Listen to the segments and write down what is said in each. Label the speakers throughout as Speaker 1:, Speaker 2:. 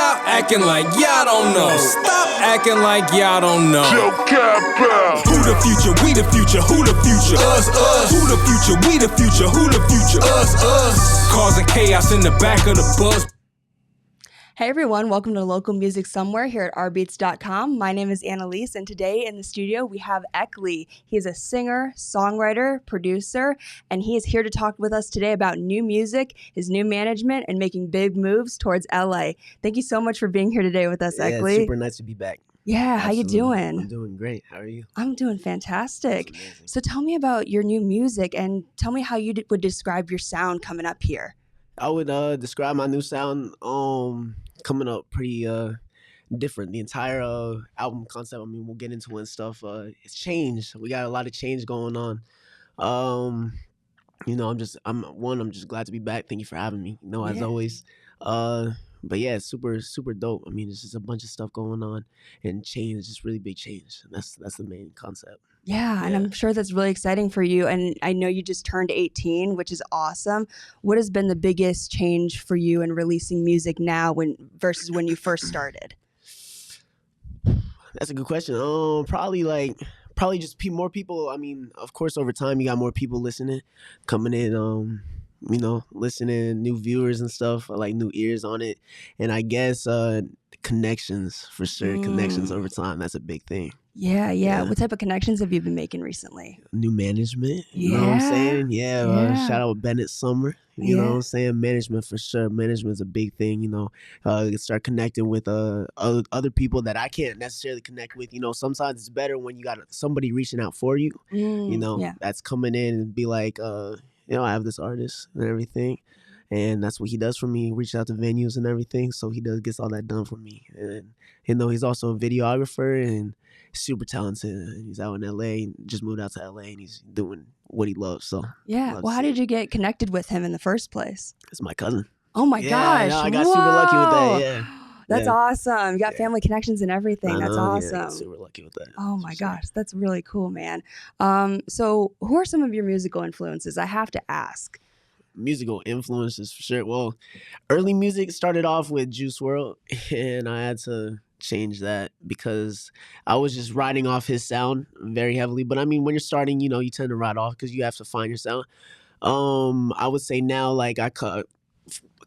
Speaker 1: Stop acting like y'all don't know. Stop acting like y'all don't know. Who the future? We the future. Who the future? Us. Who the future? We the future. Who the future? Us. Causing chaos in the back of the bus.
Speaker 2: Hey everyone, welcome to Local Music Somewhere here at rBeatz.com. My name is Annaliese, and today in the studio we have EKLY. He is a singer, songwriter, producer, and he is here to talk with us today about new music, his new management, and making big moves towards LA. Thank you so much for being here today with us, EKLY.
Speaker 3: Yeah, super nice to be back.
Speaker 2: Yeah,
Speaker 3: Absolutely.
Speaker 2: how you doing?
Speaker 3: I'm doing great. How are you?
Speaker 2: I'm doing fantastic. So tell me about your new music and tell me how you would describe your sound coming up here.
Speaker 3: I would describe my new sound coming up pretty different. The entire album concept, I mean, we'll get into it and stuff. It's changed. We got a lot of change going on. I'm just glad to be back. Thank you for having me. As always. But yeah, it's super dope. I mean, it's just a bunch of stuff going on, and change is just really big change. That's the main concept.
Speaker 2: Yeah, and I'm sure that's really exciting for you. And I know you just turned 18, which is awesome. What has been the biggest change for you in releasing music now versus when you first started?
Speaker 3: That's a good question. Probably just more people. I mean, of course, over time you got more people listening, coming in. Listening, new viewers and stuff, like new ears on it. And I guess connections, for sure. Connections over time, that's a big thing.
Speaker 2: Yeah. What type of connections have you been making recently?
Speaker 3: New management, you know what I'm saying? Shout out Bennett Summer. You know what I'm saying? Management, for sure. Management's a big thing, start connecting with other people that I can't necessarily connect with. Sometimes it's better when you got somebody reaching out for you, that's coming in and be like, I have this artist and everything, and that's what he does for me. He reaches out to venues and everything, so he gets all that done for me. And he's also a videographer and super talented. And he's out in LA, just moved out to LA, and he's doing what he loves. So
Speaker 2: well, how did you get connected with him in the first place?
Speaker 3: It's my cousin.
Speaker 2: Oh my gosh!
Speaker 3: I got super lucky with that. Yeah.
Speaker 2: That's awesome. You got family connections and everything. That's awesome.
Speaker 3: Yeah, super lucky with that.
Speaker 2: Oh my gosh, that's really cool, man. So who are some of your musical influences? I have to ask.
Speaker 3: Musical influences, for sure. Well, early music started off with Juice WRLD, and I had to change that because I was just riding off his sound very heavily. But I mean, when you're starting, you tend to ride off because you have to find your sound. I would say now, like, I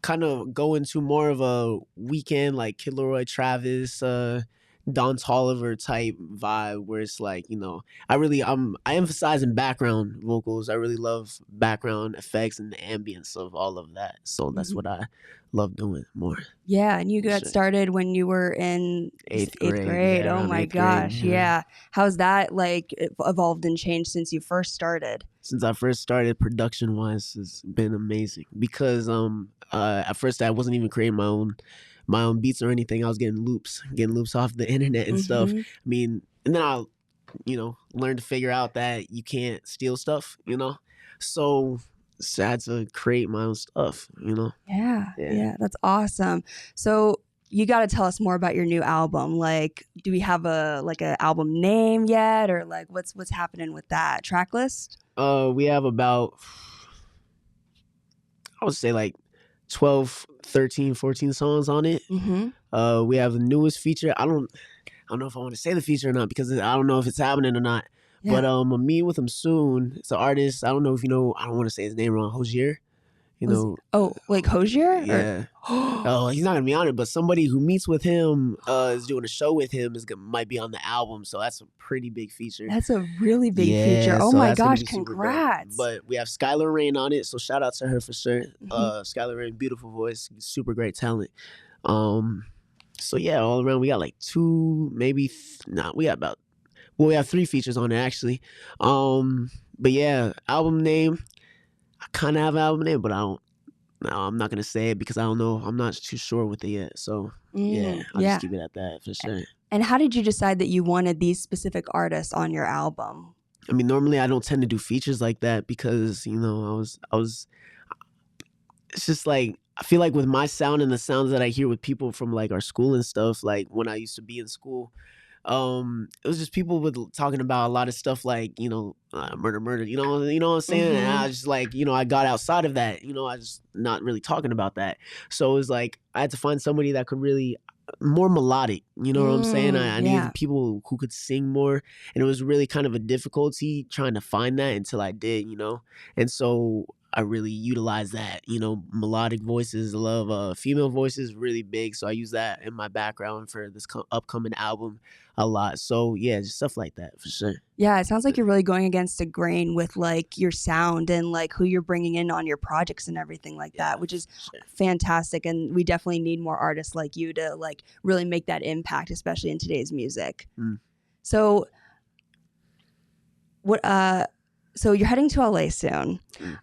Speaker 3: kind of go into more of a weekend, like Kid Laroi, Travis, Don Toliver type vibe, where it's like, I emphasize in background vocals. I really love background effects and the ambience of all of that. So that's what I love doing more.
Speaker 2: Yeah, and you got started when you were in eighth grade.
Speaker 3: Yeah,
Speaker 2: oh my gosh, yeah. How's that like evolved and changed since you first started?
Speaker 3: Since I first started, production wise, it's been amazing because at first I wasn't even creating my own beats or anything. I was getting loops off the internet and stuff. I mean, and then I learned to figure out that you can't steal stuff, so I had to create my own stuff,
Speaker 2: Yeah, that's awesome. So you got to tell us more about your new album. Like, do we have a album name yet, or like what's happening with that track list?
Speaker 3: We have about, I would say, like 12, 13, 14 songs on it. We have the newest feature. I don't know if I want to say the feature or not because I don't know if it's happening or not. Yeah. But I'm meeting with him soon. It's an artist. I don't know if you know. I don't want to say his name wrong. Hosier.
Speaker 2: Like Hosier?
Speaker 3: Yeah. He's not gonna be on it, but somebody who meets with him is doing a show with him might be on the album. So that's a pretty big feature.
Speaker 2: That's a really big feature. Oh my gosh! Congrats.
Speaker 3: But we have Skylar Rain on it, so shout out to her for sure. Skylar Rain, beautiful voice, super great talent. So yeah, all around we got like we have 3 features on it actually. But yeah, album name. I kind of have an album name, but I'm not going to say it because I don't know. I'm not too sure with it yet. So, I'll just keep it at that for sure.
Speaker 2: And how did you decide that you wanted these specific artists on your album?
Speaker 3: I mean, normally I don't tend to do features like that because, I was it's just like, I feel like with my sound and the sounds that I hear with people from like our school and stuff, like when I used to be in school, it was just people talking about a lot of stuff like, murder, you know what I'm saying? And I was just like, I got outside of that, I just not really talking about that. So it was like, I had to find somebody that could really, more melodic. You know what I'm saying? I
Speaker 2: Yeah.
Speaker 3: needed people who could sing more, and it was really kind of a difficulty trying to find that until I did, you know? And so I really utilized that, you know, melodic voices. I love female voices, really big. So I use that in my background for this upcoming album a lot. So yeah, just stuff like that for sure.
Speaker 2: Yeah, it sounds like you're really going against the grain with like your sound and like who you're bringing in on your projects and everything like that, which is fantastic. And we definitely need more artists like you to like really make that impact, especially in today's music. So what so you're heading to LA soon.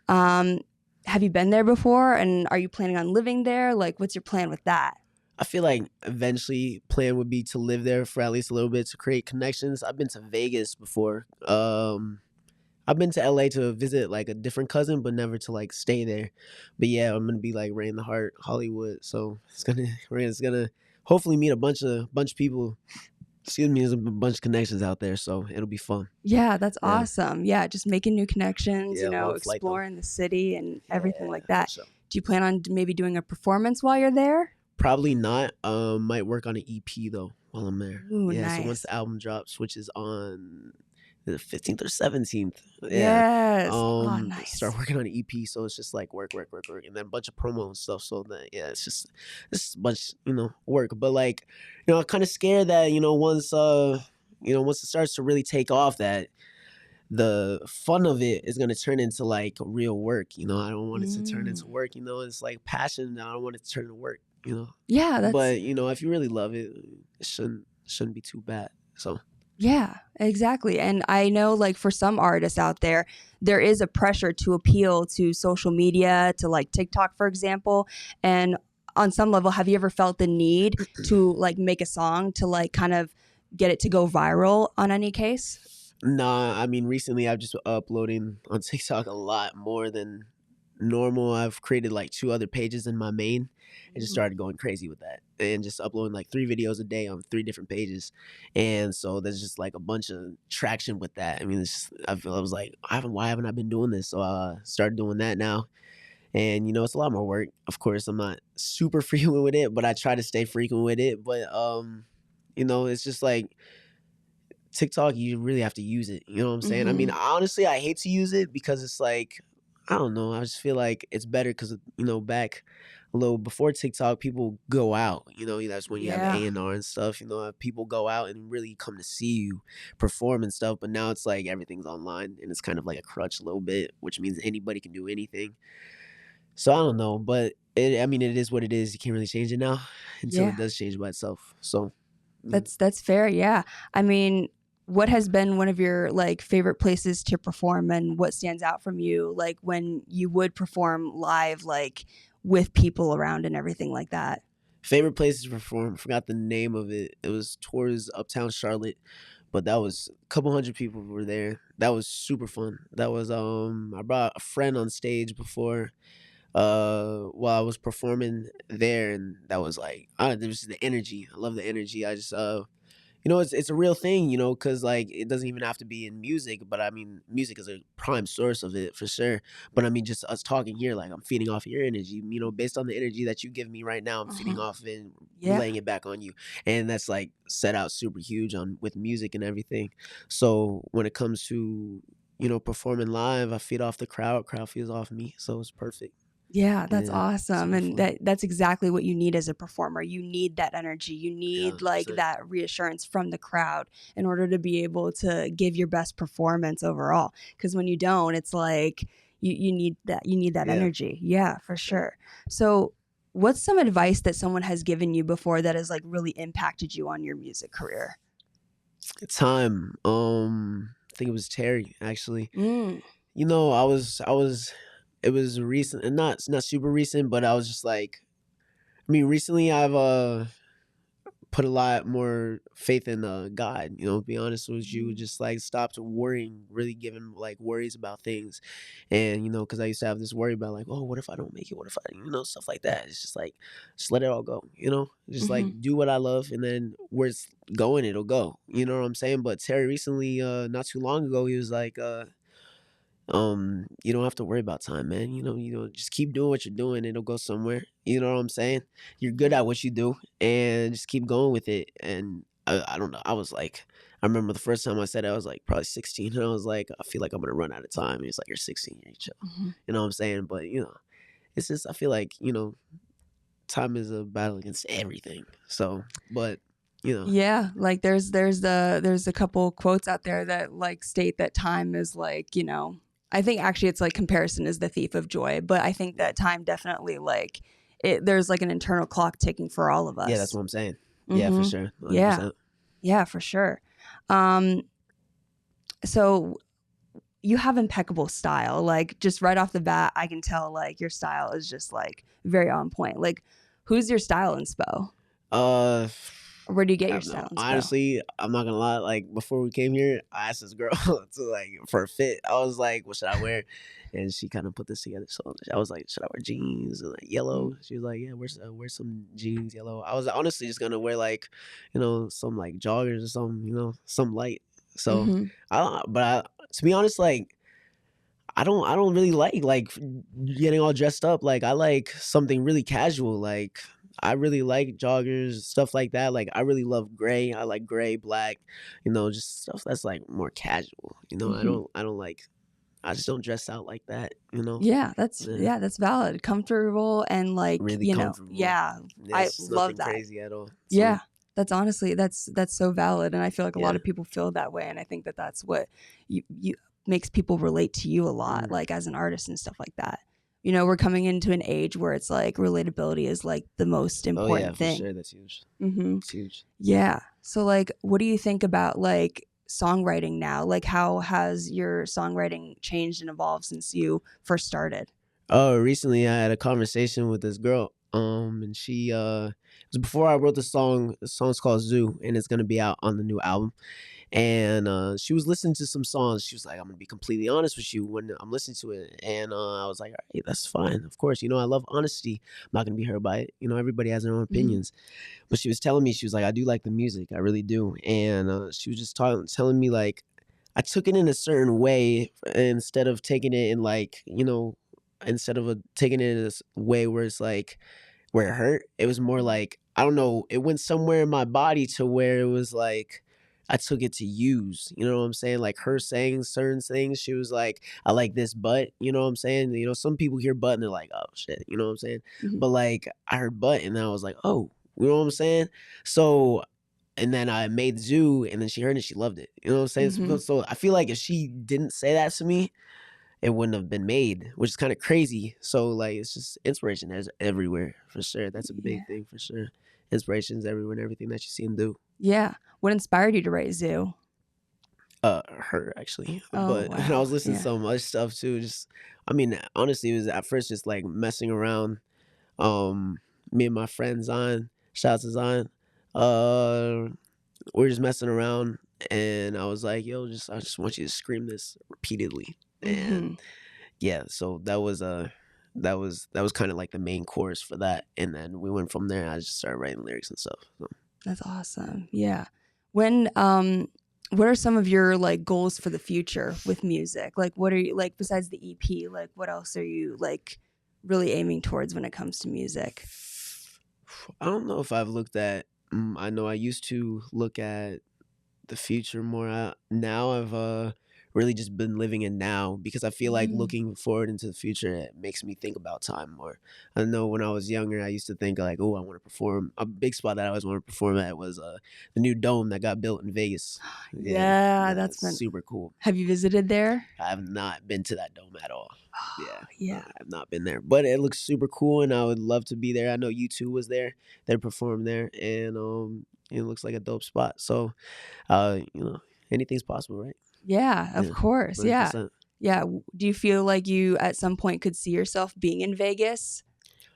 Speaker 2: Have you been there before, and are you planning on living there? Like, what's your plan with that?
Speaker 3: I feel like eventually plan would be to live there for at least a little bit to create connections. I've been to Vegas before. I've been to LA to visit like a different cousin, but never to like stay there. But yeah, I'm gonna be like right in the heart Hollywood. So it's gonna hopefully meet a bunch of people. Excuse me, there's a bunch of connections out there, so it'll be fun.
Speaker 2: Yeah, that's awesome. Yeah, just making new connections, you know,
Speaker 3: one flight, though.
Speaker 2: exploring the city and everything like that.
Speaker 3: So.
Speaker 2: Do you plan on maybe doing a performance while you're there?
Speaker 3: Probably not. Might work on an EP though while I'm there.
Speaker 2: Ooh,
Speaker 3: yeah,
Speaker 2: nice.
Speaker 3: so once the album drops, which is on the 15th or 17th.
Speaker 2: Yes. Nice.
Speaker 3: Start working on an EP, so it's just like work, and then a bunch of promo and stuff. So that it's just a bunch, you know, work. But like, you know, I'm kind of scared that, you know, once it starts to really take off, that the fun of it is going to turn into like real work. You know, I don't want it to turn into work. You know, it's like passion. I don't want it to turn into work. You know.
Speaker 2: Yeah,
Speaker 3: but you know, if you really love it, it shouldn't be too bad. So.
Speaker 2: Yeah, exactly. And I know like for some artists out there is a pressure to appeal to social media, to like TikTok, for example. And on some level, have you ever felt the need to like make a song to like kind of get it to go viral on any case?
Speaker 3: Nah, I mean, recently I've just been uploading on TikTok a lot more than normal. I've created like 2 other pages in my main and just started going crazy with that and just uploading like 3 videos a day on 3 different pages. And so there's just like a bunch of traction with that. I mean, I was like, why haven't I been doing this? So I started doing that now. And, you know, it's a lot more work. Of course, I'm not super frequent with it, but I try to stay frequent with it. But, you know, it's just like TikTok, you really have to use it. You know what I'm saying? I mean, honestly, I hate to use it because it's like, I don't know. I just feel like it's better because, you know, back a little before TikTok, people go out. You know, that's when you have A&R and stuff. You know, people go out and really come to see you perform and stuff. But now it's like everything's online and it's kind of like a crutch a little bit, which means anybody can do anything. So I don't know, but it is what it is. You can't really change it now until it does change by itself. So
Speaker 2: that's fair. Yeah. I mean, what has been one of your like favorite places to perform, and what stands out from you like when you would perform live, like with people around and everything like that?
Speaker 3: Favorite places to perform, I forgot the name of it. It was towards Uptown Charlotte, but that was a couple hundred people were there. That was super fun. That was I brought a friend on stage before while I was performing there, and that was like there was the energy. I love the energy. I just you know, it's a real thing, you know, because like it doesn't even have to be in music, but I mean, music is a prime source of it for sure. But I mean, just us talking here, like I'm feeding off of your energy, you know, based on the energy that you give me right now, I'm feeding off of it and laying it back on you. And that's like set out super huge on with music and everything. So when it comes to, you know, performing live, I feed off the crowd feeds off me. So it's perfect.
Speaker 2: Yeah, that's awesome. And that's exactly what you need as a performer. You need that energy. You need like that reassurance from the crowd in order to be able to give your best performance overall. Because when you don't, it's like you need that energy. Yeah, for sure. So what's some advice that someone has given you before that has like really impacted you on your music career?
Speaker 3: Time. I think it was Terry, actually. You know, it was recent, and not super recent, but I was just like, I mean, recently I've put a lot more faith in God, you know, to be honest with you, just like stopped worrying, really giving like worries about things. And, you know, because I used to have this worry about like, oh, what if I don't make it? What if I, you know, stuff like that. It's just like, just let it all go, you know, just like do what I love, and then where it's going, it'll go. You know what I'm saying? But Terry recently, not too long ago, he was like, you don't have to worry about time, man. Just keep doing what you're doing. It'll go somewhere. You know what I'm saying? You're good at what you do, and just keep going with it. And I don't know. I remember the first time I said it, I was like probably 16, and I was like, I feel like I'm gonna run out of time. And he's like, you're 16, you're chill.
Speaker 2: Mm-hmm.
Speaker 3: You know what I'm saying? But it's just I feel like time is a battle against everything. So, but
Speaker 2: Yeah, like there's a couple quotes out there that like state that time is like, I think actually it's like comparison is the thief of joy, but I think that time definitely like there's like an internal clock ticking for all of us.
Speaker 3: Yeah, that's what I'm saying. Yeah, for sure. 100%.
Speaker 2: Yeah, for sure. So you have impeccable style. Like just right off the bat, I can tell like your style is just like very on point. Like who's your style inspo? Where do you get your style inspo?
Speaker 3: Honestly, I'm not gonna lie. Like before we came here, I asked this girl for a fit. I was like, "What should I wear?" And she kind of put this together. So I was like, "Should I wear jeans like yellow?" She was like, "Yeah, wear some jeans yellow." I was honestly just gonna wear like, some like joggers or something, some light. So to be honest, like I don't really like getting all dressed up. Like I like something really casual. Like I really like joggers, stuff like that. Like I really love gray. I like gray, black, just stuff that's like more casual. I don't like. I just don't dress out like that.
Speaker 2: Yeah, that's valid. Comfortable and like
Speaker 3: really comfortable.
Speaker 2: Yeah, I love that.
Speaker 3: Crazy at all. So.
Speaker 2: Yeah, that's honestly that's so valid, and I feel like a lot of people feel that way, and I think that that's what you makes people relate to you a lot, like as an artist and stuff like that. We're coming into an age where it's like relatability is like the most important thing.
Speaker 3: For sure, that's huge.
Speaker 2: Mm-hmm.
Speaker 3: It's huge.
Speaker 2: Yeah. So like, what do you think about like songwriting now? Like, how has your songwriting changed and evolved since you first started?
Speaker 3: Oh, recently I had a conversation with this girl. And she it was before I wrote the song. The song's called Zoo, and it's gonna be out on the new album. And she was listening to some songs. She was like, I'm gonna be completely honest with you when I'm listening to it. And I was like, all right, that's fine. Of course, I love honesty. I'm not gonna be hurt by it. Everybody has their own opinions. But she was telling me, she was like, I do like the music. I really do. And she was just telling me like, I took it in a certain way instead of taking it in like, taking it in this way where it's like, where it hurt. It was more like, I don't know, it went somewhere in my body to where it was like, I took it to use, you know what I'm saying? Like her saying certain things, she was like, I like this butt, you know what I'm saying? Some people hear butt and they're like, oh shit, you know what I'm saying? But like I heard butt and then I was like, oh, you know what I'm saying? So, and then I made Zoo and then she heard it, she loved it. You know what I'm saying? So I feel like if she didn't say that to me, it wouldn't have been made, which is kind of crazy. So like, it's just inspiration is everywhere for sure. That's a big thing for sure. Inspiration's everywhere and everything that you see him do.
Speaker 2: Yeah. What inspired you to write Zoo?
Speaker 3: Her actually. But wow. I was listening to so much stuff too. Just, honestly, it was at first just like messing around. Me and my friend Zion, shout out to Zion. We're just messing around, and I was like, "Yo, I just want you to scream this repeatedly." And so that was kind of like the main chorus for that, and then we went from there. I just started writing lyrics and stuff. So.
Speaker 2: That's awesome. Yeah. When what are some of your like goals for the future with music? Like what are you like besides the EP, like what else are you like really aiming towards when it comes to music?
Speaker 3: I don't know if I've looked at I know I used to look at the future more. Now I've really just been living in now because I feel like looking forward into the future, it makes me think about time more. I know when I was younger, I used to think like, oh, I want to perform. A big spot that I always wanted to perform at was the new dome that got built in Vegas.
Speaker 2: Yeah, that's been
Speaker 3: super cool.
Speaker 2: Have you visited there?
Speaker 3: I have not been to that dome at all. I have not been there, but it looks super cool, and I would love to be there. I know U2 was there; they performed there, and it looks like a dope spot. So, anything's possible, right?
Speaker 2: Yeah, of course.
Speaker 3: 100%.
Speaker 2: Yeah. Do you feel like you at some point could see yourself being in Vegas?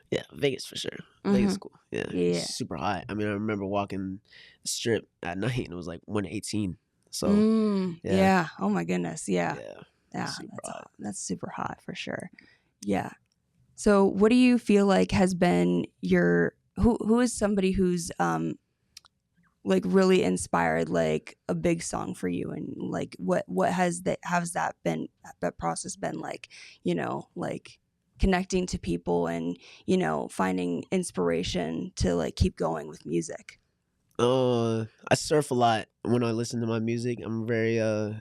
Speaker 3: Yeah, Vegas for sure. Vegas is cool. Yeah. It's super hot. I remember walking the strip at night and it was like 118. So
Speaker 2: yeah. Oh my goodness. Yeah.
Speaker 3: Hot.
Speaker 2: That's super hot for sure. Yeah. So what do you feel like has been your who is somebody who's like really inspired like a big song for you, and like what has that process been like, you know, like connecting to people and, you know, finding inspiration to like keep going with music?
Speaker 3: I surf a lot when I listen to my music. I'm very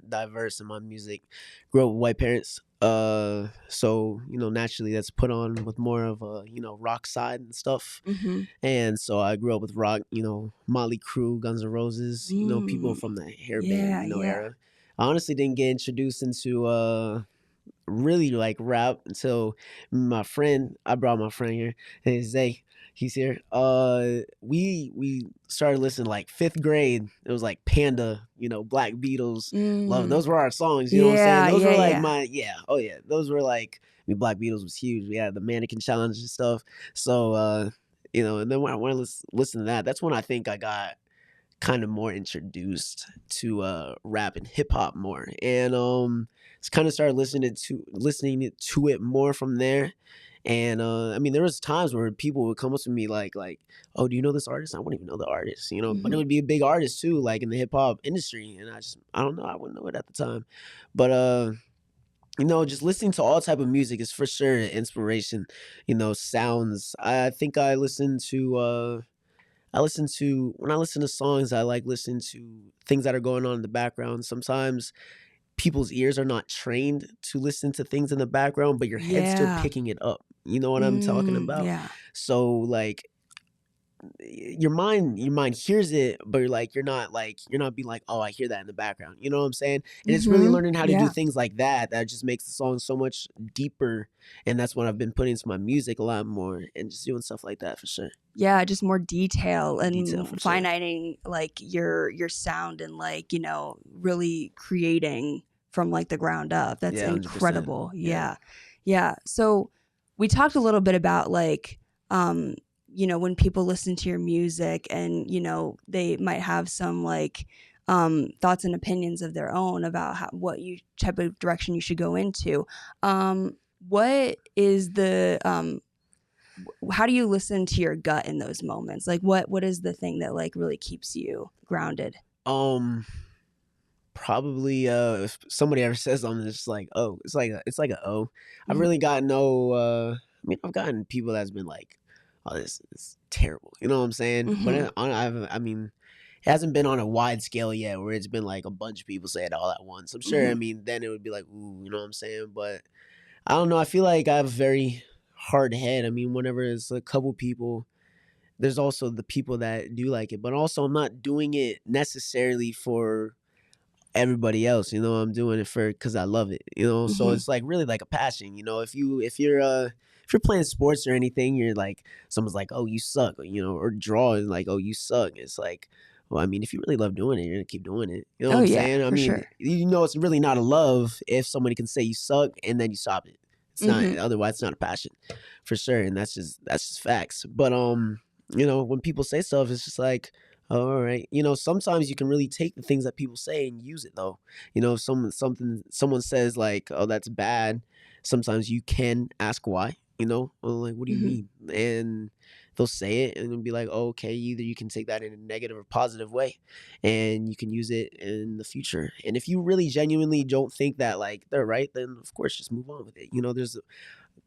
Speaker 3: diverse in my music. Grew up with white parents. So, you know, naturally that's put on with more of a, you know, rock side and stuff.
Speaker 2: Mm-hmm.
Speaker 3: And so I grew up with rock, you know, Motley Crue, Guns N' Roses, you know, people from the hair band,
Speaker 2: Yeah,
Speaker 3: you know,
Speaker 2: yeah.
Speaker 3: era. I honestly didn't get introduced into really like rap until I brought my friend here. Hey Zay, he's here. We started listening like fifth grade. It was like Panda, you know, Black Beatles, Love.
Speaker 2: Mm.
Speaker 3: Those were our songs, you know what I'm saying?
Speaker 2: Yeah,
Speaker 3: Those
Speaker 2: yeah,
Speaker 3: were like
Speaker 2: yeah.
Speaker 3: oh yeah. Those were like, I mean, Black Beatles was huge. We had the mannequin challenge and stuff. So you know, and then when I went to listen to that, that's when I think I got kind of more introduced to rap and hip hop more, and just kind of started listening to it more from there. And I mean, there was times where people would come up to me like, oh, do you know this artist? I wouldn't even know the artist, you know, but it
Speaker 2: Mm-hmm.
Speaker 3: would be a big artist too, like in the hip hop industry, and I don't know, I wouldn't know it at the time. But you know, just listening to all type of music is for sure an inspiration. You know, sounds. I think I listen to when I listen to songs, I like listening to things that are going on in the background. Sometimes people's ears are not trained to listen to things in the background, but your head's still
Speaker 2: Yeah.
Speaker 3: picking it up. You know what I'm talking about?
Speaker 2: Yeah.
Speaker 3: So like your mind hears it, but you're not being like, oh, I hear that in the background. You know what I'm saying? And it's really
Speaker 2: Mm-hmm.
Speaker 3: learning how to do
Speaker 2: Yeah.
Speaker 3: things like that that just makes the song so much deeper. And that's what I've been putting into my music a lot more, and just doing stuff like that for sure.
Speaker 2: Yeah, just more detail
Speaker 3: Detail
Speaker 2: and
Speaker 3: for sure.
Speaker 2: fine-tuning like your sound and like, you know, really creating from like the ground up. That's
Speaker 3: Yeah, 100%.
Speaker 2: incredible.
Speaker 3: Yeah.
Speaker 2: Yeah. Yeah. So we talked a little bit about like you know, when people listen to your music and, you know, they might have some like thoughts and opinions of their own about what you type of direction you should go into. What is the how do you listen to your gut in those moments? Like what is the thing that like really keeps you grounded?
Speaker 3: Um, Probably if somebody ever says something, it's like, oh, it's like a oh. I've
Speaker 2: Mhm.
Speaker 3: really got no I mean, I've gotten people that's been like, oh, this is terrible. You know what I'm saying? But
Speaker 2: Mhm.
Speaker 3: I mean, it hasn't been on a wide scale yet where it's been like a bunch of people say it all at once. I'm sure, I
Speaker 2: Mhm.
Speaker 3: mean, then it would be like, ooh, you know what I'm saying? But I don't know. I feel like I have a very hard head. I mean, whenever it's a couple people, there's also the people that do like it, but also I'm not doing it necessarily for everybody else. You know, I'm doing it for because I love it, you know. So
Speaker 2: Mhm.
Speaker 3: it's like really like a passion, you know. If you're playing sports or anything, you're like, someone's like, oh, you suck, you know, or drawing like, oh, you suck. It's like, well, I mean, if you really love doing it, you're gonna keep doing it, you know what
Speaker 2: Oh
Speaker 3: I'm
Speaker 2: yeah,
Speaker 3: saying? I
Speaker 2: for
Speaker 3: mean,
Speaker 2: sure.
Speaker 3: you know, it's really not a love if somebody can say you suck and then you stop it. It's not,
Speaker 2: Mhm.
Speaker 3: otherwise it's not a passion, for sure. And that's just facts. But you know, when people say stuff, it's just like, oh, all right. You know, sometimes you can really take the things that people say and use it though. You know, if someone says like, "Oh, that's bad," sometimes you can ask why. You know, well, like, what do you
Speaker 2: Mhm.
Speaker 3: mean? And they'll say it, and it'll be like, oh, okay, either you can take that in a negative or positive way, and you can use it in the future. And if you really genuinely don't think that like they're right, then of course just move on with it. You know, there's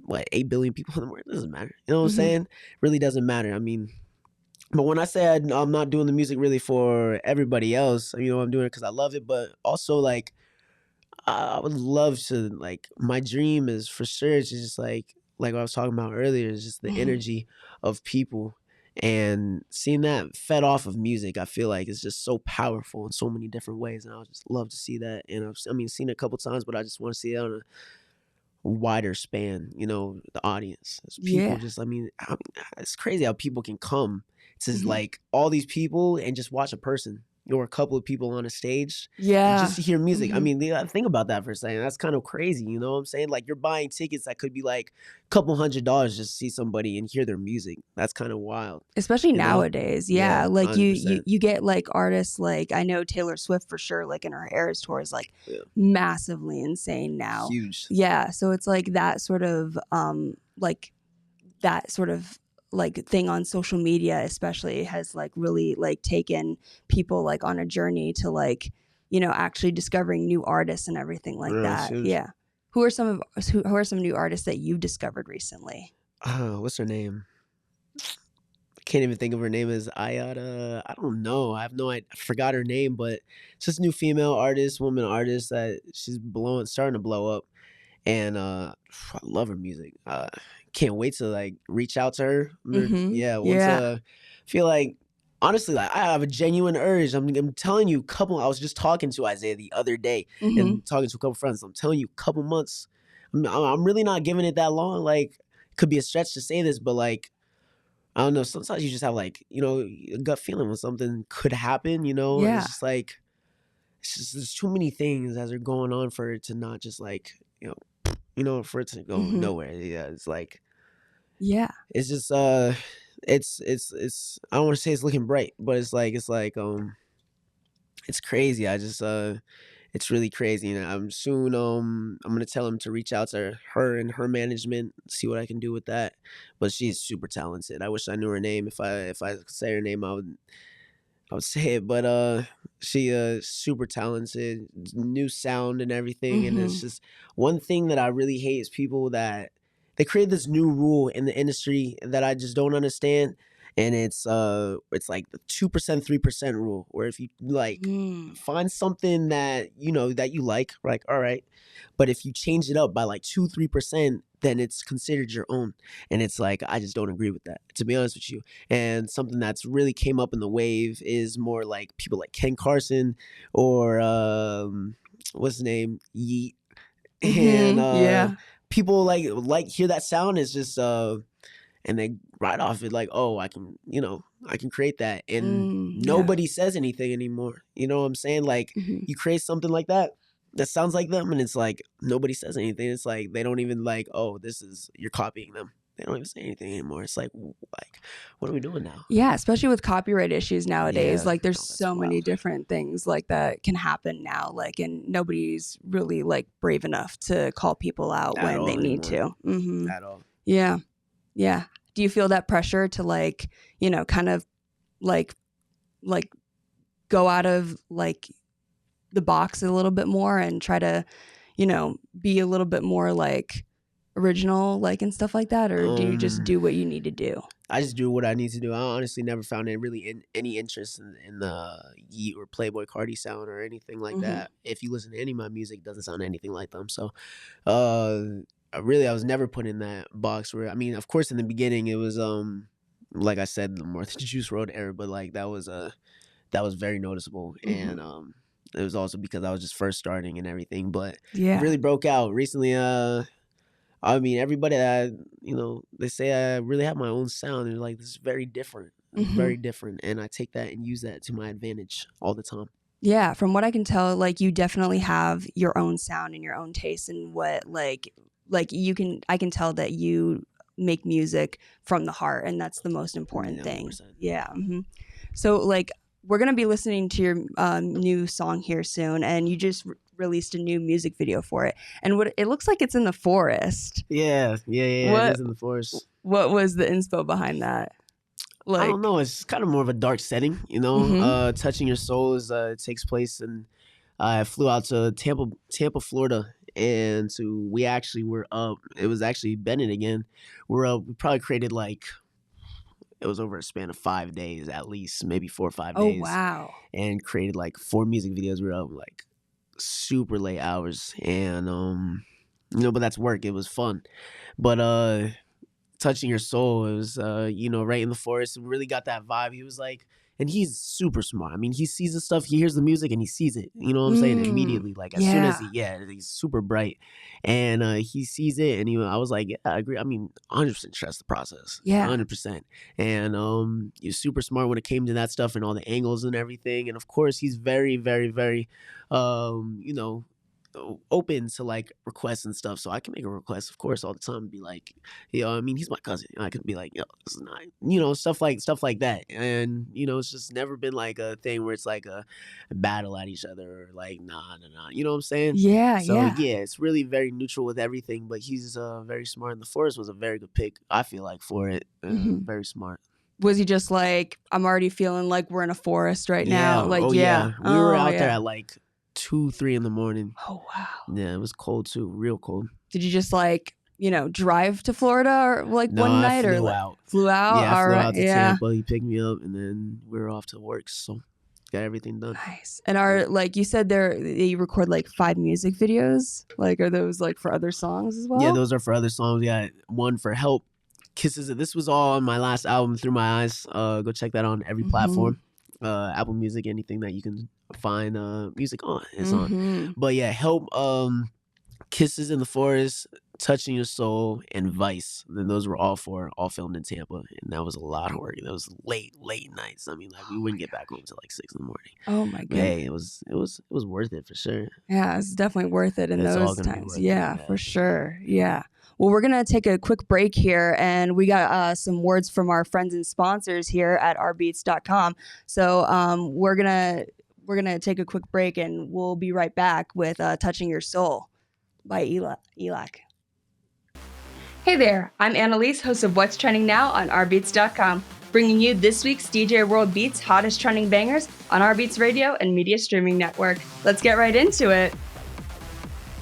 Speaker 3: what 8 billion people in the world. It doesn't matter. You know what I'm
Speaker 2: Mhm.
Speaker 3: saying? Really doesn't matter. I mean, but when I say I'm not doing the music really for everybody else, you know, I'm doing it because I love it. But also, like, I would love to, like, my dream is for sure to just like what I was talking about earlier, is just the
Speaker 2: Mhm.
Speaker 3: energy of people and seeing that fed off of music. I feel like it's just so powerful in so many different ways, and I would just love to see that. And I mean, seen it a couple times, but I just want to see it on a wider span, you know, the audience. It's people
Speaker 2: Yeah.
Speaker 3: just, I mean, it's crazy how people can come to
Speaker 2: Mhm.
Speaker 3: like all these people and just watch a person or a couple of people on a stage
Speaker 2: Yeah.
Speaker 3: just to hear music. I
Speaker 2: Mhm.
Speaker 3: mean, think about that for a second. That's kind of crazy, you know what I'm saying? Like you're buying tickets that could be like a couple $100 just to see somebody and hear their music. That's kind of wild,
Speaker 2: Especially
Speaker 3: you know?
Speaker 2: nowadays.
Speaker 3: Yeah,
Speaker 2: Yeah. Like you
Speaker 3: 100%.
Speaker 2: you get like artists like I know Taylor Swift for sure, like in her Eras tour is like
Speaker 3: Yeah,
Speaker 2: massively insane now.
Speaker 3: huge.
Speaker 2: Yeah. So it's like that sort of like thing on social media especially has like really like taken people like on a journey to like, you know, actually discovering new artists and everything like
Speaker 3: It's
Speaker 2: that.
Speaker 3: huge.
Speaker 2: Yeah. Who are some new artists that you've discovered recently?
Speaker 3: What's her name? I can't even think of her name. Is Ayada? I don't know. I have no idea. I forgot her name, but it's just a new female artist, woman artist that she's starting to blow up. And I love her music. Can't wait to like reach out to her. Yeah, once feel like honestly, like I have a genuine urge. I'm telling you, I was just talking to Isaiah the other day and talking to a couple friends. I'm telling you, couple months. I'm really not giving it that long. Like, could be a stretch to say this, but like, I don't know. Sometimes you just have like, you know, a gut feeling when something could happen. You know, and
Speaker 2: Yeah.
Speaker 3: it's just like, there's too many things as are going on for it to not just like, for it to go nowhere. Yeah, it's like,
Speaker 2: Yeah.
Speaker 3: it's just it's I don't want to say it's looking bright, but it's crazy. It's really crazy, and I'm soon I'm gonna tell him to reach out to her and her management, see what I can do with that. But she's super talented. I wish I knew her name. If I could say her name, I would say it. But she super talented, new sound and everything. And it's just one thing that I really hate is people that they create this new rule in the industry that I just don't understand. And it's like the 2%, 3% rule, where if you like find something that that you like, all right, but if you change it up by like 2-3%, then it's considered your own. And it's like, I just don't agree with that, to be honest with you. And something that's really came up in the wave is more like people like Ken Carson or what's his name, Yeet, and people like hear that sound is just and they ride off it like, oh, I can create that, and nobody says anything anymore. You know what I'm saying? Like, you create something like that sounds like them, and it's like nobody says anything. It's like they don't even like, oh, you're copying them. They don't even say anything anymore. It's like what are we doing now?
Speaker 2: Yeah, especially with copyright issues nowadays.
Speaker 3: Yeah,
Speaker 2: like there's
Speaker 3: that's
Speaker 2: so many
Speaker 3: wild.
Speaker 2: different things like that can happen now. Like, and nobody's really like brave enough to call people out
Speaker 3: At
Speaker 2: when
Speaker 3: all
Speaker 2: they need
Speaker 3: anymore.
Speaker 2: to.
Speaker 3: At all.
Speaker 2: Yeah. Yeah. Do you feel that pressure to like, kind of like go out of like the box a little bit more and try to, be a little bit more like original, like, and stuff like that? Or do you just do what you need to do?
Speaker 3: I just do what I need to do. I honestly never found any interest in the Yeet or Playboy Cardi sound or anything like that. If you listen to any of my music, it doesn't sound anything like them. So, I was never put in that box where, I mean, of course, in the beginning, it was, like I said, the more the Juice WRLD era, but like that was very noticeable. And, it was also because I was just first starting and everything, but really broke out recently. I mean, everybody that, they say I really have my own sound. They're like, this is very different. Very different. And I take that and use that to my advantage all the time.
Speaker 2: Yeah, from what I can tell, like, you definitely have your own sound and your own taste, and what like I can tell that you make music from the heart, and that's the most important thing.
Speaker 3: 100%.
Speaker 2: Yeah. So like, we're gonna be listening to your new song here soon, and you just released a new music video for it, and it looks like it's in the forest.
Speaker 3: Yeah. It is in the forest.
Speaker 2: What was the inspo behind that?
Speaker 3: I don't know. It's kind of more of a dark setting, Touching Your Soul takes place, and I flew out to Tampa, Florida, and we actually were up. It was actually Bennett again. We're up. We probably created it was over a span of 5 days, at least, maybe 4 or 5 days.
Speaker 2: Oh wow!
Speaker 3: And created 4 music videos. We were up super late hours, and but that's work. It was fun, but Touching Your Soul, it was right in the forest. We really got that vibe. He was like, and he's super smart. I mean, he sees the stuff, he hears the music, and he sees it. You know what I'm saying? Immediately, as soon as he's super bright, and he sees it, and I was like, yeah, I agree. I mean, 100% trust the process. 100%. And he was super smart when it came to that stuff and all the angles and everything. And of course, he's very, very, very, open to like requests and stuff, so I can make a request, of course, all the time and be like, I mean, he's my cousin. I could be like, yo, this is not, stuff like that. And it's just never been like a thing where it's like a battle at each other or like nah. You know what I'm saying?
Speaker 2: Yeah,
Speaker 3: So
Speaker 2: yeah.
Speaker 3: it's really very neutral with everything. But he's very smart. And the Forest was a very good pick, I feel like, for it. Very smart.
Speaker 2: Was he just like, I'm already feeling like we're in a forest right now? Like,
Speaker 3: We were out there
Speaker 2: yeah.
Speaker 3: at like 2-3 in the morning.
Speaker 2: Oh, wow.
Speaker 3: Yeah, it was cold too, real cold.
Speaker 2: Did you just like, drive to Florida or like
Speaker 3: No,
Speaker 2: one night?
Speaker 3: I flew
Speaker 2: or like,
Speaker 3: out.
Speaker 2: Flew out?
Speaker 3: Yeah, I
Speaker 2: All
Speaker 3: flew
Speaker 2: right.
Speaker 3: out to
Speaker 2: Yeah.
Speaker 3: Tampa. He picked me up, and then we were off to work. So got everything done.
Speaker 2: Nice. And are like you said, they record like 5 music videos. Like, are those like for other songs as well?
Speaker 3: Yeah, those are for other songs. We got one for Help, Kisses. This was all on my last album, Through My Eyes. Go check that on every platform. Apple Music, anything that you can find music on, it's on. But yeah, Help, Kisses in the Forest, Touching Your Soul, and Vice. Then those were all filmed in Tampa, and that was a lot of work. That was late nights. I mean, like we wouldn't get back home till like 6 in the morning.
Speaker 2: Oh my god!
Speaker 3: Hey, it was worth it for sure.
Speaker 2: Yeah, it's definitely worth it in those times. Yeah, for sure. Yeah. Well, we're gonna take a quick break here, and we got some words from our friends and sponsors here at rBeatz.com. So we're gonna take a quick break, and we'll be right back with "Touching Your Soul" by EKLY. Hey there, I'm Annaliese, host of What's Trending Now on rBeatz.com, bringing you this week's DJ World Beats hottest trending bangers on rBeatz Radio and Media Streaming Network. Let's get right into it.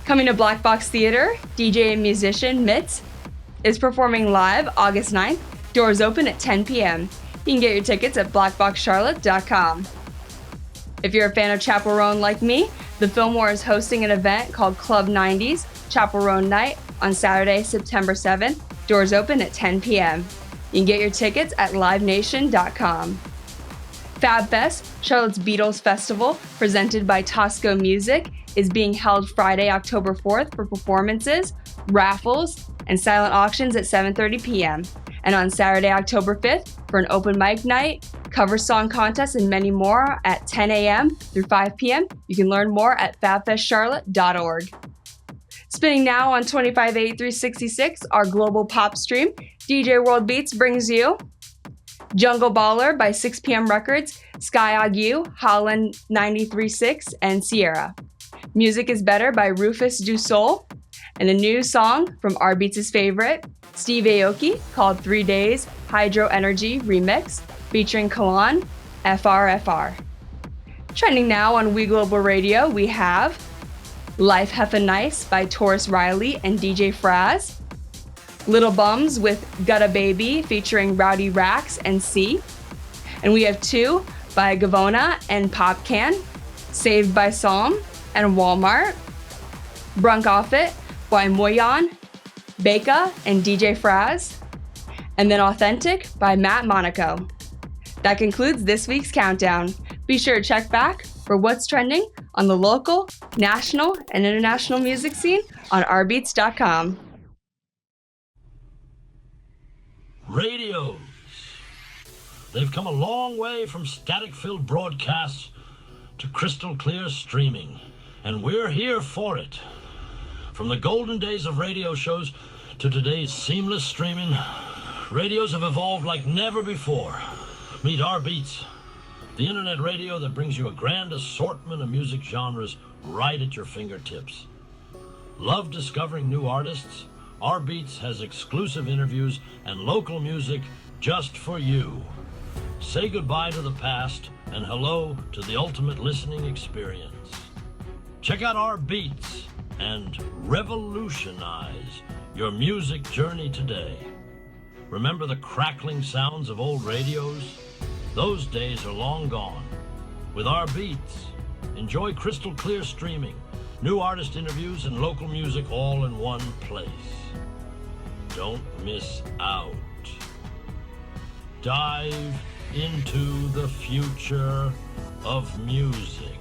Speaker 2: Coming to Black Box Theater, DJ and musician rBeatz is performing live August 9th. Doors open at 10 p.m. You can get your tickets at blackboxcharlotte.com. If you're a fan of Chappell Roan like me, the Fillmore is hosting an event called Club 90s Chappell Roan Night on Saturday, September 7th. Doors open at 10 p.m. You can get your tickets at livenation.com. FabFest, Charlotte's Beatles Festival, presented by Tosco Music, is being held Friday, October 4th for performances, raffles, and silent auctions at 7:30 p.m. And on Saturday, October 5th for an open mic night, cover song contest, and many more at 10 a.m. through 5 p.m. You can learn more at fabfestcharlotte.org. Spinning now on 258366, our global pop stream, DJ World Beats brings you Jungle Baller by 6 p.m. Records, Sky Ague, Holland 93.6, and Sierra. Music is Better by Rufus Du Sol, and a new song from rBeatz's favorite, Steve Aoki, called 3 Days Hydro Energy Remix, featuring Kalan, FRFR. Trending now on We Global Radio, we have Life Heffa Nice by Taurus Riley and DJ Fraz, Little Bums with Gutta Baby featuring Rowdy Rax and C, and we have 2 by Gavona and Popcan, Saved by Psalm and Walmart, Brunk Off It by Moyan, Beka and DJ Fraz, and then Authentic by Matt Monaco. That concludes this week's countdown. Be sure to check back for what's trending on the local, national, and international music scene on rBeatz.com.
Speaker 4: Radios. They've come a long way from static-filled broadcasts to crystal-clear streaming, and we're here for it. From the golden days of radio shows to today's seamless streaming, radios have evolved like never before. Meet rBeatz, the internet radio that brings you a grand assortment of music genres right at your fingertips. Love discovering new artists? rBeatz has exclusive interviews and local music just for you. Say goodbye to the past and hello to the ultimate listening experience. Check out rBeatz and revolutionize your music journey today. Remember the crackling sounds of old radios? Those days are long gone. With rBeatz, enjoy crystal clear streaming, new artist interviews, and local music all in one place. Don't miss out. Dive into the future of music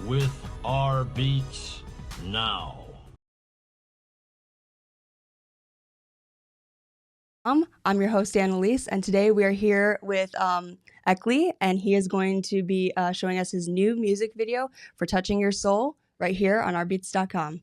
Speaker 4: with rBeatz now.
Speaker 2: I'm your host, Annaliese, and today we are here with EKLY, and he is going to be showing us his new music video for Touching Your Soul right here on rBeatz.com.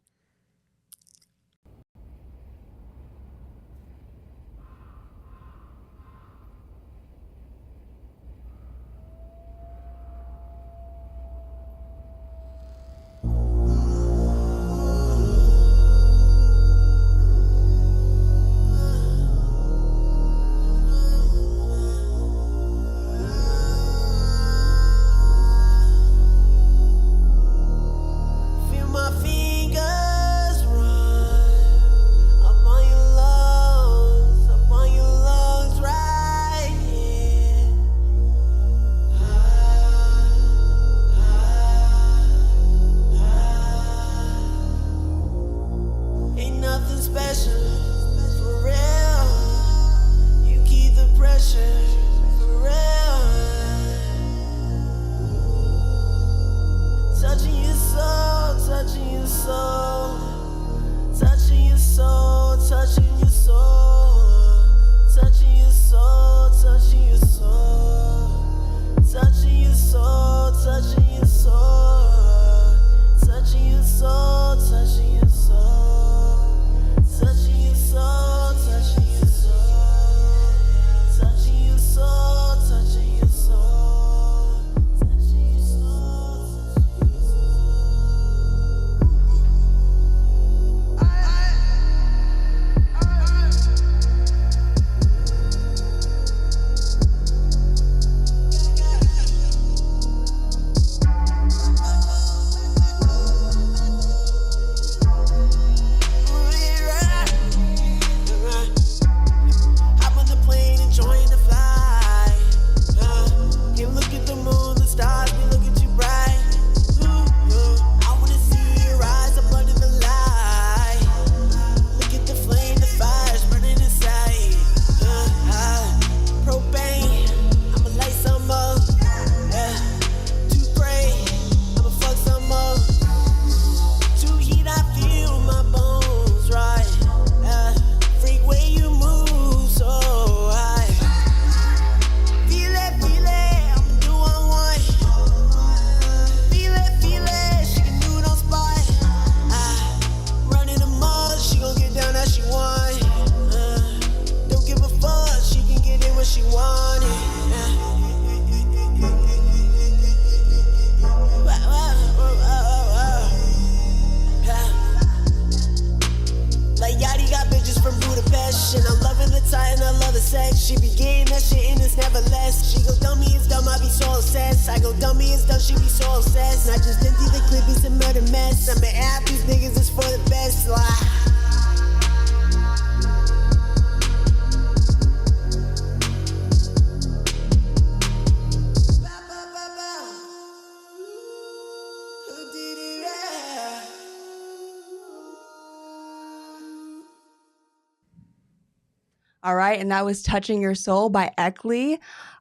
Speaker 2: All right, and that was Touching Your Soul by EKLY.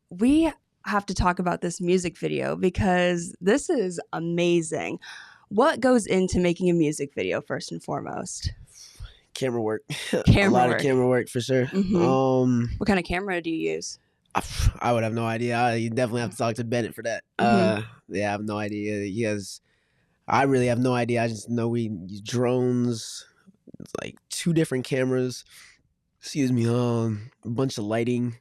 Speaker 2: We have to talk about this music video because this is amazing. What goes into making a music video first and foremost?
Speaker 3: Camera work.
Speaker 2: Camera
Speaker 3: a lot
Speaker 2: work.
Speaker 3: of camera work for sure.
Speaker 2: Mm-hmm. What kind of camera do you use?
Speaker 3: I would have no idea. You definitely have to talk to Bennett for that. Yeah, I have no idea. I really have no idea. I just know we use drones. It's like 2 different cameras. Excuse me, a bunch of lighting.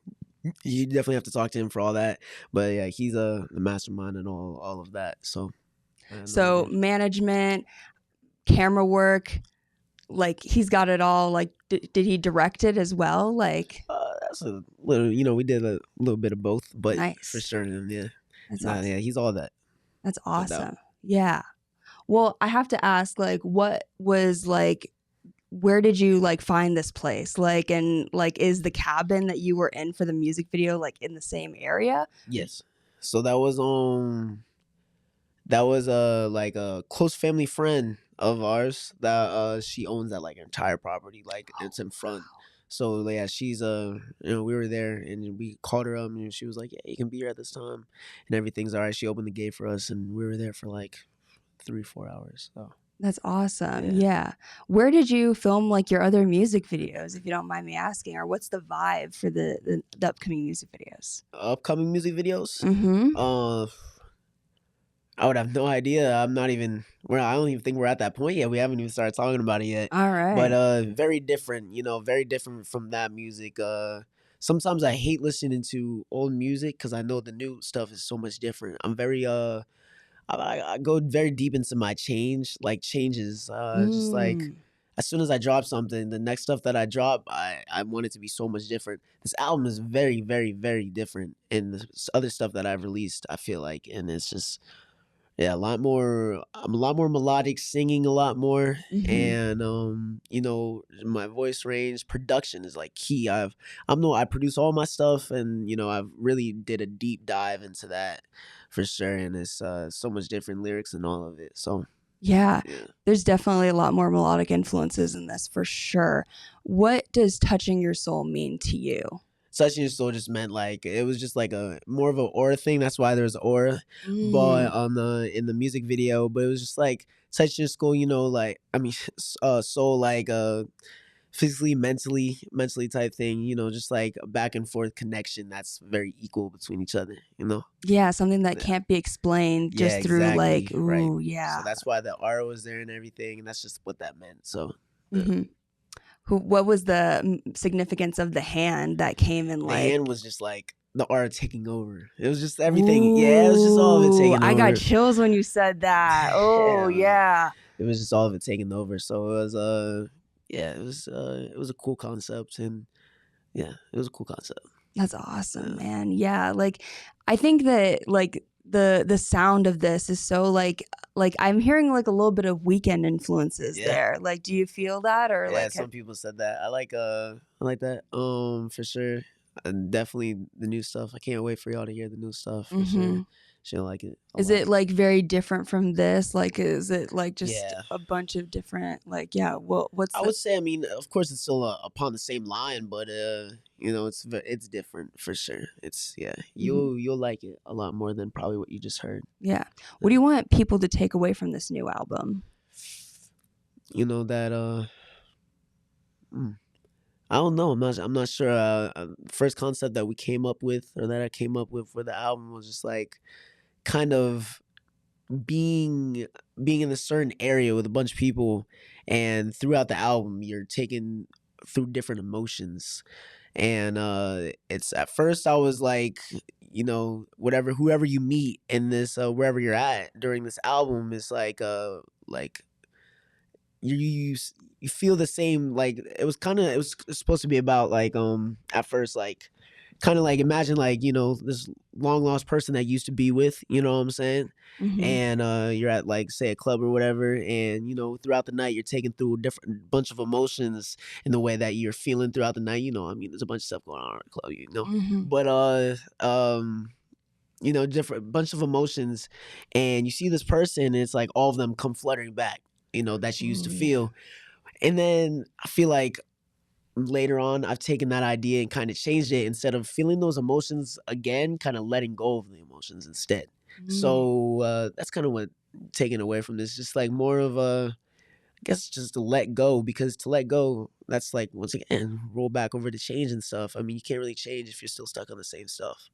Speaker 3: You definitely have to talk to him for all that. But yeah, he's the mastermind and all of that. So
Speaker 2: management, camera work, like he's got it all. Like, did he direct it as well? Like,
Speaker 3: that's a little. We did a little bit of both, but
Speaker 2: nice.
Speaker 3: For sure, yeah.
Speaker 2: That's awesome.
Speaker 3: Yeah, he's all that.
Speaker 2: That's awesome. Yeah. Well, I have to ask, like, what was like? Where did you like find this place? Like, and like, is the cabin that you were in for the music video like in the same area?
Speaker 3: Yes. So that was like a close family friend of ours that she owns that like entire property, like it's in front. So yeah, she's we were there and we called her up and she was like, yeah, you can be here at this time and everything's all right. She opened the gate for us and we were there for like 3-4 hours. So
Speaker 2: that's awesome. Yeah. Where did you film like your other music videos, if you don't mind me asking, or what's the vibe for the upcoming music videos?
Speaker 3: Upcoming music videos? I would have no idea. I'm not even. I don't even think we're at that point yet. We haven't even started talking about it yet.
Speaker 2: All right.
Speaker 3: But very different. Very different from that music. Sometimes I hate listening to old music because I know the new stuff is so much different. I'm very I go very deep into my changes. Just like
Speaker 2: Mm.
Speaker 3: as soon as I drop something, the next stuff that I drop, I want it to be so much different. This album is very, very, very different in the other stuff that I've released. I feel like, and it's just yeah, a lot more. I'm a lot more melodic, singing a lot more, and my voice range, production is like key. I produce all my stuff, and I've really did a deep dive into that for sure, and it's so much different lyrics and all of it. So
Speaker 2: Yeah,
Speaker 3: yeah.
Speaker 2: there's definitely a lot more melodic influences in this for sure. What does touching your soul mean to you?
Speaker 3: Touching Your Soul just meant like it was just like a more of an aura thing. That's why there's aura, but in the music video, but it was just like touching your soul. Like soul like physically, mentally type thing. Just like a back and forth connection that's very equal between each other.
Speaker 2: Yeah, something that
Speaker 3: Yeah.
Speaker 2: can't be explained just
Speaker 3: Yeah,
Speaker 2: through like,
Speaker 3: exactly, right.
Speaker 2: ooh, yeah.
Speaker 3: So that's why the aura was there and everything, and that's just what that meant. So
Speaker 2: Mhm. What was the significance of the hand that came in
Speaker 3: the
Speaker 2: like?
Speaker 3: hand was just like the aura taking over. It was just everything. Yeah, it was just all of it taking over.
Speaker 2: I got chills when you said that. Oh yeah.
Speaker 3: It was just all of it taking over. So it was it was a cool concept, and yeah, it was a cool concept.
Speaker 2: That's awesome,
Speaker 3: Yeah.
Speaker 2: man. Yeah, like I think that like the sound of this is so like I'm hearing like a little bit of Weekend influences
Speaker 3: Yeah.
Speaker 2: there. Like, do you feel that or
Speaker 3: Yeah,
Speaker 2: like?
Speaker 3: some people said that. I like that. For sure. And definitely the new stuff. I can't wait for y'all to hear the new stuff for sure. She'll like it.
Speaker 2: Is it like very different from this? Like, is it like just
Speaker 3: Yeah.
Speaker 2: a bunch of different like? Yeah. Well, what's
Speaker 3: I would say, I mean, of course, it's still upon the same line, but it's different for sure. It's you'll like it a lot more than probably what you just heard.
Speaker 2: Yeah. What do you want people to take away from this new album?
Speaker 3: That I don't know. I'm not sure. First concept that we came up with, or that I came up with for the album, was just like kind of being in a certain area with a bunch of people, and throughout the album, you're taken through different emotions. And it's at first I was like, whoever you meet in this, wherever you're at during this album, is like you feel the same. Like it was supposed to be about like at first like kind of like imagine like this long lost person that you used to be with, you know what I'm saying? And you're at like say a club or whatever, and throughout the night you're taking through a different bunch of emotions in the way that you're feeling throughout the night. I mean, there's a bunch of stuff going on at the club, but different bunch of emotions, and you see this person, and it's like all of them come fluttering back, that you used to feel. And then I feel like later on I've taken that idea and kind of changed it. Instead of feeling those emotions again, kind of letting go of the emotions instead. So that's kind of what taking away from this, just like more of I guess just to let go, because to let go, that's like once again roll back over to change and stuff. I mean, you can't really change if you're still stuck on the same stuff.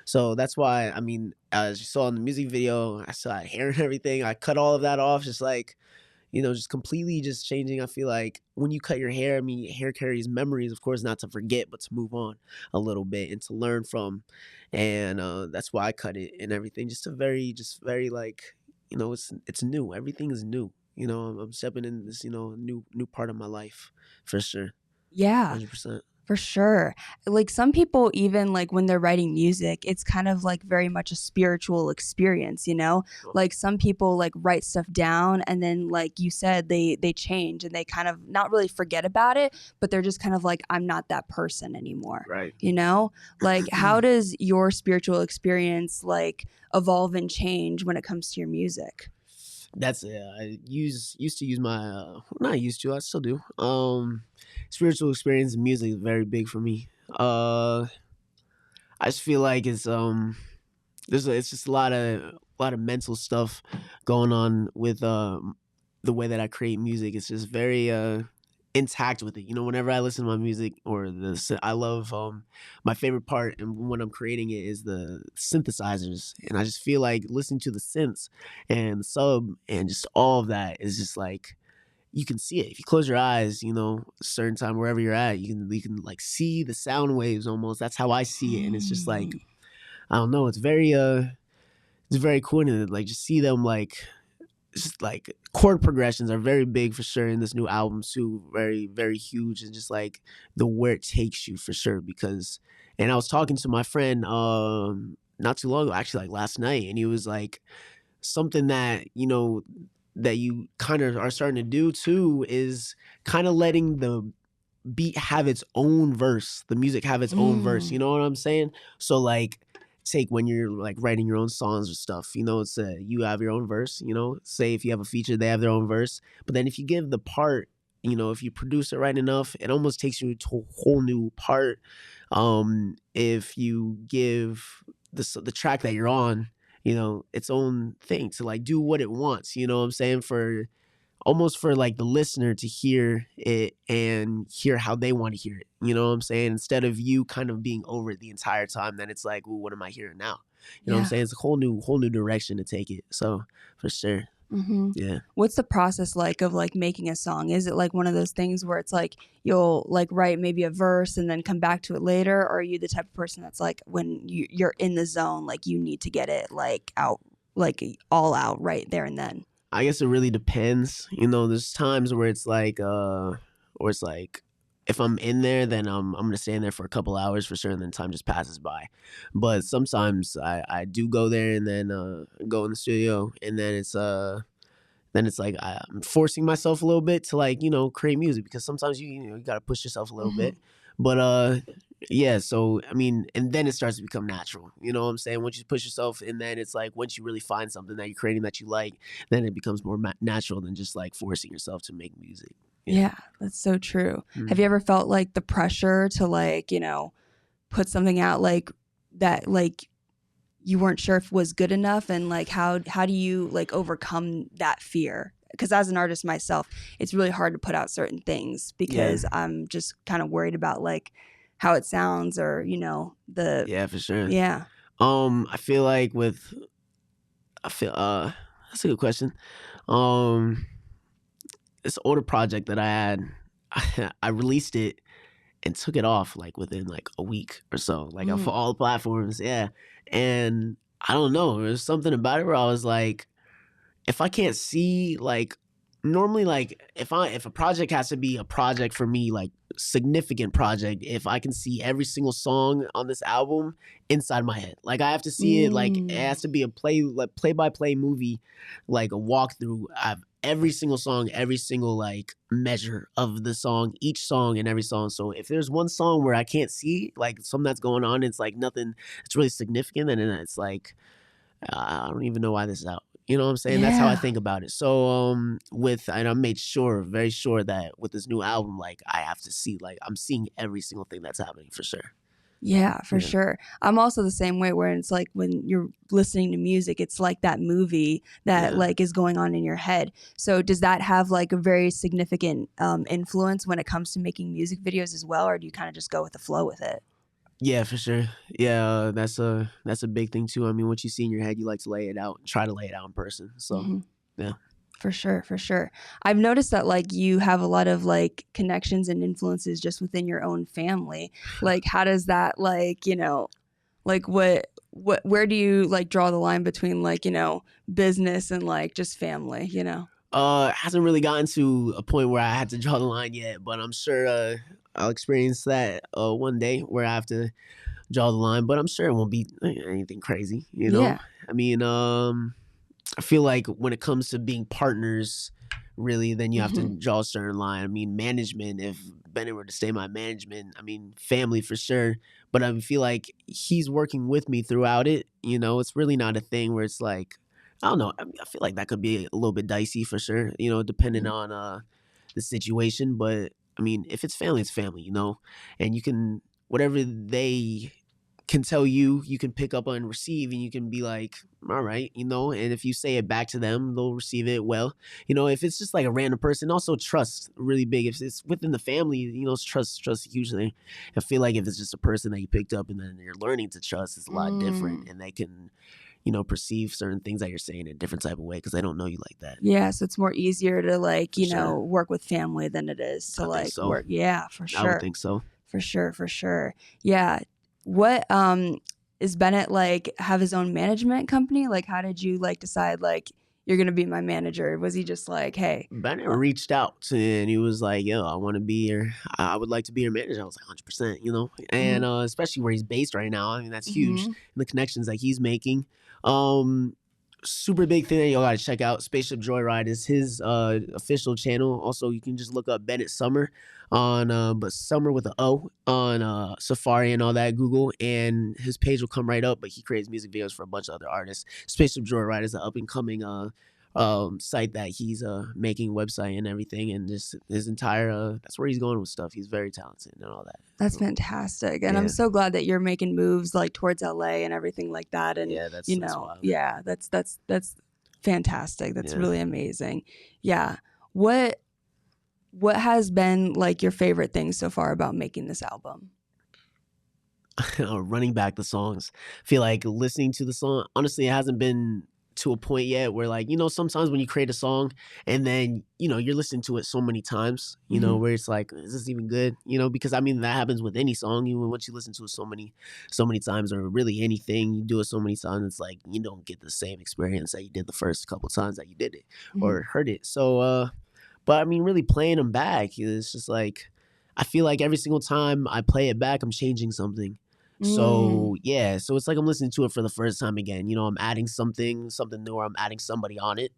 Speaker 3: So that's why, I mean, as you saw in the music video, I saw hair and everything. I cut all of that off, just like, just completely just changing. I feel like when you cut your hair, I mean, hair carries memories, of course, not to forget, but to move on a little bit and to learn from. And that's why I cut it and everything. Just very like, it's new. Everything is new. I'm stepping in this, new part of my life for sure.
Speaker 2: Yeah.
Speaker 3: 100%.
Speaker 2: For sure. Like some people, even like when they're writing music, it's kind of like very much a spiritual experience, like some people like write stuff down, and then like you said, they change, and they kind of not really forget about it, but they're just kind of like, I'm not that person anymore.
Speaker 3: Right.
Speaker 2: Like how does your spiritual experience like evolve and change when it comes to your music?
Speaker 3: That's I used to use my not used to, I still do. Spiritual experience in music is very big for me. I just feel like it's it's just a lot of mental stuff going on with the way that I create music. It's just very intact with it. You know, whenever I listen to my music I love my favorite part and when I'm creating it is the synthesizers, and I just feel like listening to the synths and the sub and just all of that is just like you can see it if you close your eyes. You know, a certain time wherever you're at, you can like see the sound waves almost. That's how I see it, and it's just like I don't know. It's very cool to like just see them like just like chord progressions are very big for sure in this new album too. Very, very huge, and just like the where it takes you for sure. Because, and I was talking to my friend not too long ago, actually like last night, and he was like something that that you kind of are starting to do too is kind of letting the beat have its own verse, the music have its own verse. You know what I'm saying? So like take when you're like writing your own songs or stuff, it's you have your own verse, say if you have a feature, they have their own verse. But then if you give the part, if you produce it right enough, it almost takes you to a whole new part. If you give the track that you're on, its own thing to like do what it wants, you know what I'm saying? Almost for like the listener to hear it and hear how they want to hear it. You know what I'm saying? Instead of you kind of being over it the entire time, then it's like, well, what am I hearing now? You know what I'm saying? It's a whole new direction to take it. So for sure.
Speaker 2: Mm-hmm.
Speaker 3: Yeah.
Speaker 2: What's the process like of like making a song? Is it like one of those things where it's like you'll like write maybe a verse and then come back to it later? Or are you the type of person that's like when you're in the zone, like you need to get it like out, like all out right there and then?
Speaker 3: I guess it really depends. There's times where it's like, if I'm in there, then I'm gonna stay in there for a couple hours for sure, and then time just passes by. But sometimes I do go there and then go in the studio, and then it's like I'm forcing myself a little bit to like create music, because sometimes you gotta push yourself a little bit. But yeah, so I mean, and then it starts to become natural. You know what I'm saying? Once you push yourself, and then it's like once you really find something that you're creating that you like, then it becomes more natural than just like forcing yourself to make music.
Speaker 2: Yeah, that's so true. Have you ever felt like the pressure to like, put something out like that, like you weren't sure if it was good enough, and like how do you like overcome that fear? Because as an artist myself, it's really hard to put out certain things because I'm just kind of worried about like how it sounds, or
Speaker 3: Yeah, for sure.
Speaker 2: Yeah.
Speaker 3: I feel like that's a good question. This older project that I had, I released it and took it off like within like a week or so, like for all the platforms. Yeah. And I don't know, there's something about it where I was like, if I can't see like normally, like if a project has to be a project for me, like significant project, if I can see every single song on this album inside my head, like I have to see it, like it has to be a play-by-play movie, like a walkthrough of every single song, every single like measure of the song, each song and every song. So if there's one song where I can't see like something that's going on, it's like nothing, it's really significant, and then it's like I don't even know why this is out. You know what I'm saying? That's how I think about it. So and I made very sure that with this new album, like I have to see, like I'm seeing every single thing that's happening for sure.
Speaker 2: Yeah, for sure. I'm also the same way, where it's like when you're listening to music, it's like that movie that like is going on in your head. So does that have like a very significant influence when it comes to making music videos as well, or do you kind of just go with the flow with it?
Speaker 3: Yeah, for sure. Yeah, that's a big thing too. I mean, what you see in your head, you like to lay it out, try to lay it out in person. So yeah.
Speaker 2: For sure. I've noticed that like you have a lot of like connections and influences just within your own family. Like how does that like, like where do you like draw the line between like, business and like just family,
Speaker 3: It hasn't really gotten to a point where I had to draw the line yet, but I'm sure I'll experience that one day where I have to draw the line, but I'm sure it won't be anything crazy,
Speaker 2: Yeah.
Speaker 3: I mean, I feel like when it comes to being partners, really, then you have to draw a certain line. I mean, management, if Bennett were to stay my management, I mean, family for sure. But I feel like he's working with me throughout it. It's really not a thing where it's like, I don't know. I feel like that could be a little bit dicey for sure, depending on the situation. But I mean, if it's family, and you can, whatever they can tell you can pick up and receive, and you can be like, all right, and if you say it back to them, they'll receive it well. If it's just like a random person, also trust really big. If it's within the family, it's trust hugely. I feel like if it's just a person that you picked up and then you're learning to trust, it's a lot different, and they can perceive certain things that you're saying in a different type of way because they don't know you like that.
Speaker 2: Yeah, so it's more easier to like, work with family than it is to work. Yeah, for sure.
Speaker 3: I would think so.
Speaker 2: For sure. Yeah. What is Bennett like have his own management company? Like how did you like decide like you're gonna be my manager? Was he just like, hey?
Speaker 3: Bennett reached out and he was like, yo, I would like to be your manager. I was like 100%, and especially where he's based right now. I mean, that's huge. And the connections that he's making. Super big thing that y'all gotta check out. Spaceship Joyride is his official channel. Also, you can just look up Bennett Summer on but Summer with an O on Safari and all that, Google, and his page will come right up. But he creates music videos for a bunch of other artists. Spaceship Joyride is an up and coming site that he's making website and everything, and just his entire that's where he's going with stuff. He's very talented and all that.
Speaker 2: That's fantastic, and I'm so glad that you're making moves like towards LA and everything like that. And
Speaker 3: that's wild.
Speaker 2: Yeah, that's fantastic. That's really amazing. Yeah, what has been like your favorite thing so far about making this album?
Speaker 3: Running back the songs. I feel like listening to the song, honestly, it hasn't been to a point yet where like, sometimes when you create a song and then, you're listening to it so many times, where it's like, is this even good? Because I mean, that happens with any song. Even once you listen to it so many times, or really anything, you do it so many times, it's like, you don't get the same experience that you did the first couple times that you did it or heard it. So, but I mean, really playing them back, it's just like, I feel like every single time I play it back, I'm changing something. So yeah, so it's like I'm listening to it for the first time again. I'm adding something new, or I'm adding somebody on it,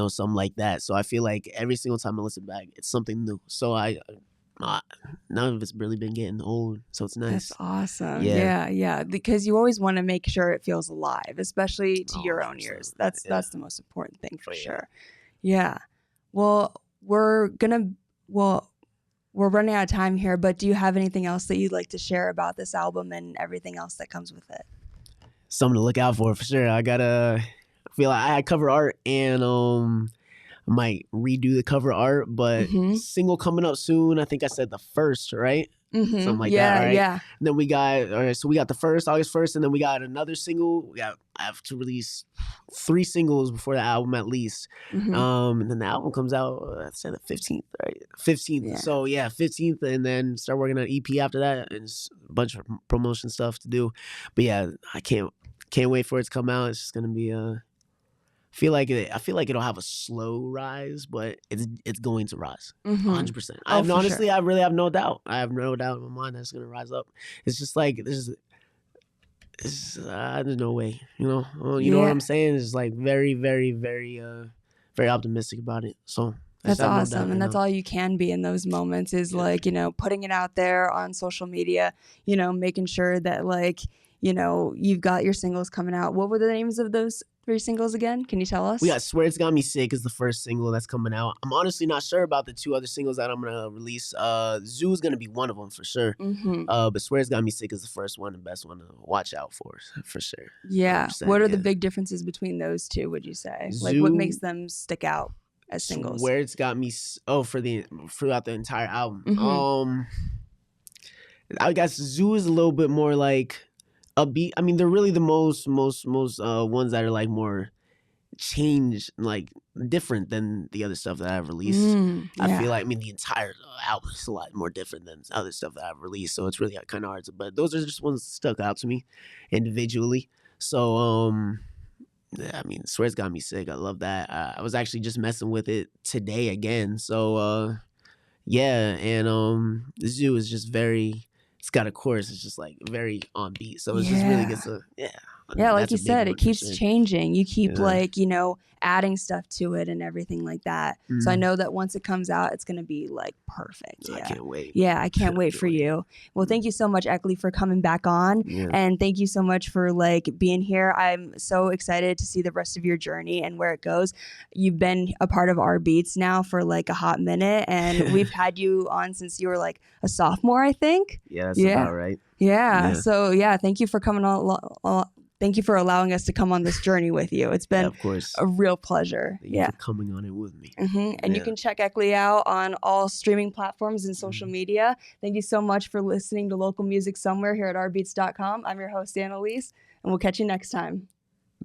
Speaker 3: something like that. So I feel like every single time I listen back, it's something new. So none of it's really been getting old, so it's nice.
Speaker 2: That's awesome. Yeah. Because you always want to make sure it feels alive, especially to your own ears. That's the most important thing for sure. Yeah. Well, we're running out of time here, but do you have anything else that you'd like to share about this album and everything else that comes with it?
Speaker 3: Something to look out for sure. I feel like I had cover art, and I might redo the cover art, but single coming up soon. I think I said the 1st, right? Something like that, right?
Speaker 2: Yeah.
Speaker 3: And then we got so we got the 1st, August 1st, and then we got another single. I have to release 3 singles before the album at least. And then the album comes out, I said the 15th, right? 15th.
Speaker 2: Yeah.
Speaker 3: So yeah, 15th, and then start working on EP after that, and just a bunch of promotion stuff to do. But yeah, I can't wait for it to come out. It's just gonna be I feel like it'll have a slow rise, but it's going to rise 100%. I really have no doubt. I have no doubt in my mind that it's going to rise up. It's just like there's no way, know what I'm saying? It's like very, very, very, very optimistic about it. So
Speaker 2: that's awesome, and that's all you can be in those moments is like putting it out there on social media, making sure that like you've got your singles coming out. What were the names of those 3 singles again? Can you tell us?
Speaker 3: We got Swear It's Got Me Sick is the first single that's coming out. I'm honestly not sure about the 2 other singles that I'm going to release. Zoo is going to be one of them for sure. But Swear It's Got Me Sick is the first one, the best one to watch out for sure.
Speaker 2: Yeah. What are the big differences between those 2, would you say? Like what makes them stick out as singles?
Speaker 3: Swear It's Got Me throughout the entire album. I guess Zoo is a little bit more like upbeat. I mean, they're really the most ones that are like more changed, like different than the other stuff that I've released. I feel like, the entire album is a lot more different than other stuff that I've released. So it's really kind of hard to, but those are just ones that stuck out to me individually. So, Swear It's Got Me Sick. I love that. I was actually just messing with it today again. So, and Zoo is just very, it's got a chorus. It's just like very on beat. So it just really gets
Speaker 2: Yeah, like
Speaker 3: That's
Speaker 2: you
Speaker 3: a big
Speaker 2: said,
Speaker 3: one
Speaker 2: it
Speaker 3: for
Speaker 2: keeps
Speaker 3: sure.
Speaker 2: changing. You keep
Speaker 3: Yeah.
Speaker 2: like, adding stuff to it and everything like that. So I know that once it comes out, it's going to be like perfect.
Speaker 3: I
Speaker 2: Yeah.
Speaker 3: can't wait.
Speaker 2: Yeah, I can't wait for you. Well, thank you so much, EKLY, for coming back on.
Speaker 3: Yeah.
Speaker 2: And thank you so much for like being here. I'm so excited to see the rest of your journey and where it goes. You've been a part of rBeatz now for like a hot minute, and we've had you on since you were like a sophomore, I think.
Speaker 3: Yeah, that's about right.
Speaker 2: Yeah.
Speaker 3: Yeah.
Speaker 2: So yeah, thank you for coming on. Thank you for allowing us to come on this journey with you. It's been
Speaker 3: Of course.
Speaker 2: a real pleasure.
Speaker 3: Thank you for coming on it with me.
Speaker 2: And you can check EKLY out on all streaming platforms and social media. Thank you so much for listening to Local Music Somewhere here at rBeatz.com. I'm your host, Annaliese, and we'll catch you next time.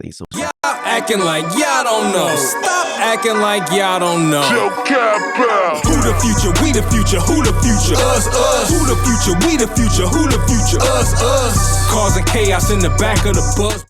Speaker 3: Thanks so much.
Speaker 1: Y'all acting like y'all don't know. Stop acting like y'all don't know. Who the future? We the future. Who the future? Us. Who the future? We the future. Who the future? Us. Causing chaos in the back of the bus.